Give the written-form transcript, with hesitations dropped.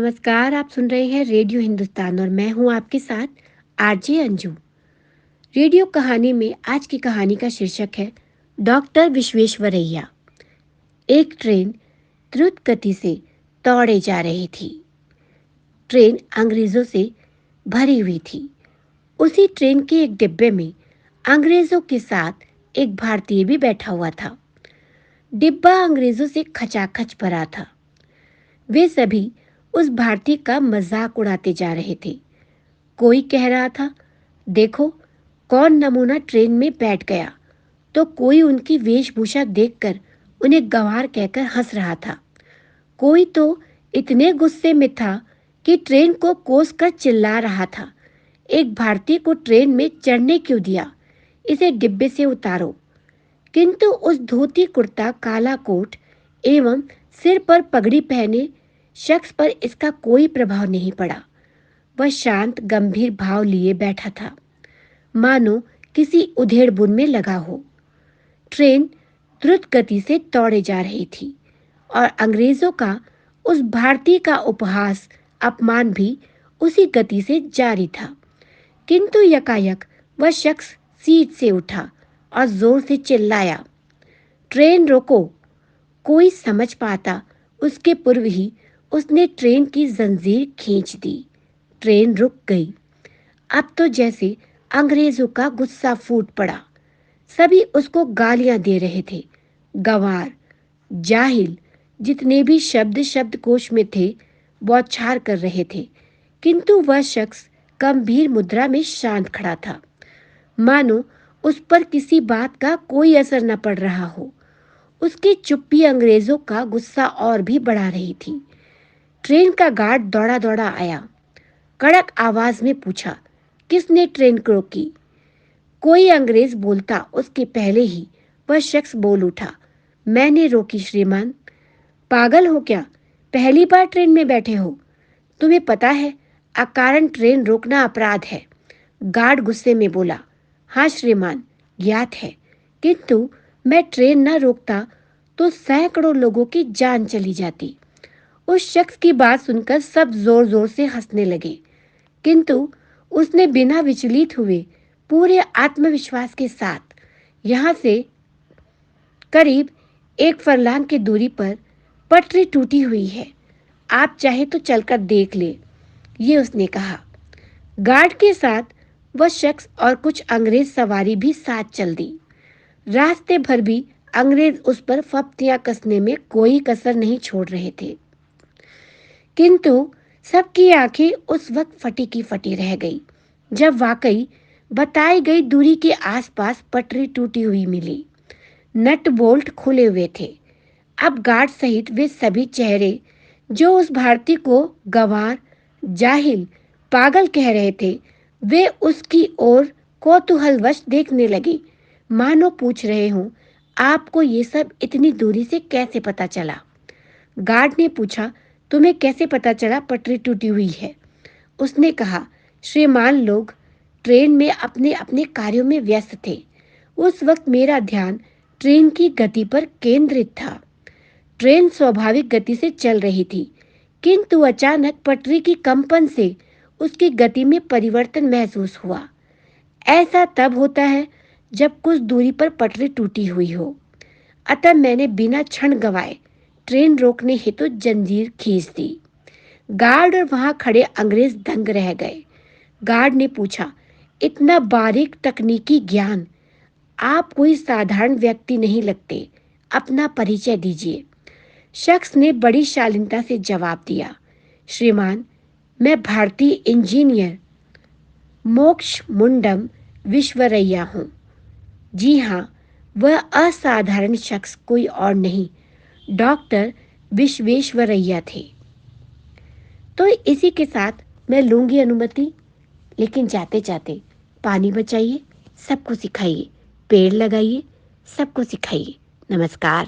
नमस्कार, आप सुन रहे हैं रेडियो हिंदुस्तान और मैं हूं आपके साथ आरजे अंजू। रेडियो कहानी में आज की कहानी का शीर्षक है डॉक्टर विश्वेश्वरैया। एक ट्रेन द्रुत गति से दौड़े जा रही थी। ट्रेन अंग्रेजों से भरी हुई थी। उसी ट्रेन के एक डिब्बे में अंग्रेजों के साथ एक भारतीय भी बैठा हुआ था। डिब्बा अंग्रेजों से खचाखच भरा था। वे सभी उस भारतीय का मजाक उड़ाते जा रहे थे। कोई कह रहा था, देखो कौन नमूना ट्रेन में बैठ गया, तो कोई उनकी वेशभूषा देखकर उन्हें गंवार कहकर हंस रहा था। कोई तो इतने गुस्से में था कि ट्रेन को कोस कर चिल्ला रहा था, एक भारतीय को ट्रेन में चढ़ने क्यों दिया, इसे डिब्बे से उतारो। किंतु उस धोती कुर्ता, काला कोट एवं सिर पर पगड़ी पहने शख्स पर इसका कोई प्रभाव नहीं पड़ा। वह शांत गंभीर भाव लिए बैठा था, मानो किसी उधेड़ बुन में लगा हो। ट्रेन द्रुत गति से दौड़े जा रही थी और अंग्रेजों का उस भारतीय का उपहास अपमान भी उसी गति से जारी था। किंतु यकायक वह शख्स सीट से उठा और जोर से चिल्लाया, ट्रेन रोको। कोई समझ पाता उसके पूर्व ही उसने ट्रेन की जंजीर खींच दी। ट्रेन रुक गई। अब तो जैसे अंग्रेजों का गुस्सा फूट पड़ा। सभी उसको गालियां दे रहे थे। गंवार, जाहिल, जितने भी शब्द शब्दकोश में थे बौछार कर रहे थे। किंतु वह शख्स गंभीर मुद्रा में शांत खड़ा था, मानो उस पर किसी बात का कोई असर न पड़ रहा हो। उसकी चुप्पी अंग्रेजों का गुस्सा और भी बढ़ा रही थी। ट्रेन का गार्ड दौड़ा दौड़ा आया। कड़क आवाज में पूछा, किसने ट्रेन को रोकी? कोई अंग्रेज बोलता उसके पहले ही वह शख्स बोल उठा, मैंने रोकी श्रीमान। पागल हो क्या? पहली बार ट्रेन में बैठे हो? तुम्हें पता है अकारण ट्रेन रोकना अपराध है। गार्ड गुस्से में बोला, हाँ श्रीमान, ज्ञात है, किंतु मैं ट्रेन न रोकता तो सैकड़ों लोगों की जान चली जाती। उस शख्स की बात सुनकर सब जोर जोर से हंसने लगे, किंतु उसने बिना विचलित हुए पूरे आत्मविश्वास के साथ, यहाँ से करीब 1 फरलांग की दूरी पर पटरी टूटी हुई है, आप चाहे तो चलकर देख ले, ये उसने कहा। गार्ड के साथ वह शख्स और कुछ अंग्रेज सवारी भी साथ चल दी। रास्ते भर भी अंग्रेज उस पर फप्तियां कसने में कोई कसर नहीं छोड़ रहे थे। किंतु सबकी आंखें उस वक्त फटी की फटी रह गई जब वाकई बताई गई दूरी के आसपास पटरी टूटी हुई मिली। नट बोल्ट खुले हुए थे। अब गार्ड सहित वे सभी चेहरे जो उस भारतीय को गंवार, जाहिल, पागल कह रहे थे, वे उसकी ओर कौतूहलवश देखने लगे, मानो पूछ रहे हों, आपको ये सब इतनी दूरी से कैसे पता चला? गार्ड ने पूछा, तुम्हें कैसे पता चला पटरी टूटी हुई है? उसने कहा, श्रीमान लोग ट्रेन में अपने अपने कार्यों में व्यस्त थे। उस वक्त मेरा ध्यान ट्रेन की गति पर केंद्रित था। ट्रेन स्वाभाविक गति से चल रही थी, किंतु अचानक पटरी की कंपन से उसकी गति में परिवर्तन महसूस हुआ। ऐसा तब होता है जब कुछ दूरी पर पटरी टूटी हुई हो। अतः मैंने बिना क्षण गवाए ट्रेन रोकने हेतु जंजीर खींच दी। गार्ड और वहां खड़े अंग्रेज दंग रह गए। गार्ड ने पूछा, इतना बारीक तकनीकी ज्ञान, आप कोई साधारण व्यक्ति नहीं लगते, अपना परिचय दीजिए। शख्स ने बड़ी शालीनता से जवाब दिया, श्रीमान, मैं भारतीय इंजीनियर मोक्ष मुंडम विश्वरैया हूँ। जी हाँ, वह असाधारण शख्स कोई और नहीं, डॉक्टर विश्वेश्वरैया थे। तो इसी के साथ मैं लूंगी अनुमति, लेकिन जाते जाते पानी बचाइए, सबको सिखाइए, पेड़ लगाइए, सबको सिखाइए। नमस्कार।